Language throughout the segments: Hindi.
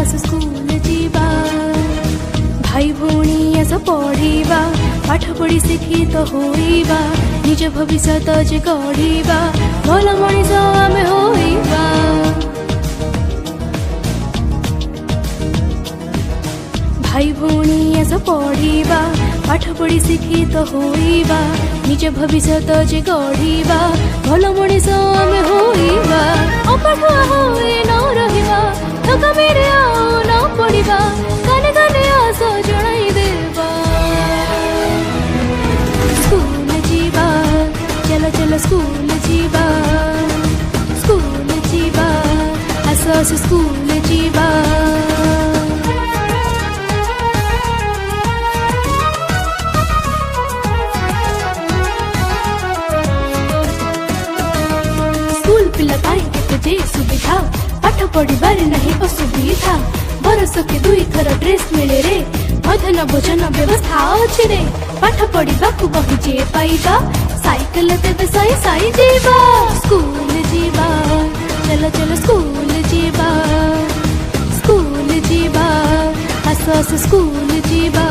आस स्कूल जीवा भाई भौणी आस पढ़ा पाठ पढ़ी शिक्षित होइबा निज भविष्य जे गढ़ा भल मनीष आमे होइबा भाई भौणी आस पढ़ा पाठ पढ़ी शिक्षित होइबा निज भविष्य जे गढ़ा भल मनीष आमे होइबा अपाठुआ होई न रहिबा ठकामीरे आउ न पड़िबा काने काने आस जणाई देबा स्कूल जीवा चल चल स्कूल जीवा आस आस स्कूल जीवा पिला जे सुविधा पाठ पढ़ार नहीं असुविधा बरस के 2 थर ड्रेस मिले रे मध्याह्न भोजन व्यवस्था अच्छे रे पाठ पढ़ा बही जे पाइबा साइकिल देवे सही साई जीवा स्कूल जीवा चल चल स्कूल जीवा आस आस स्कूल जीवा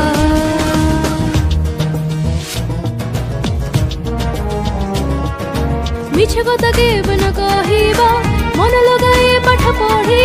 मिछ कथा केव न कहिबा मन लगाए पाठ पढ़ी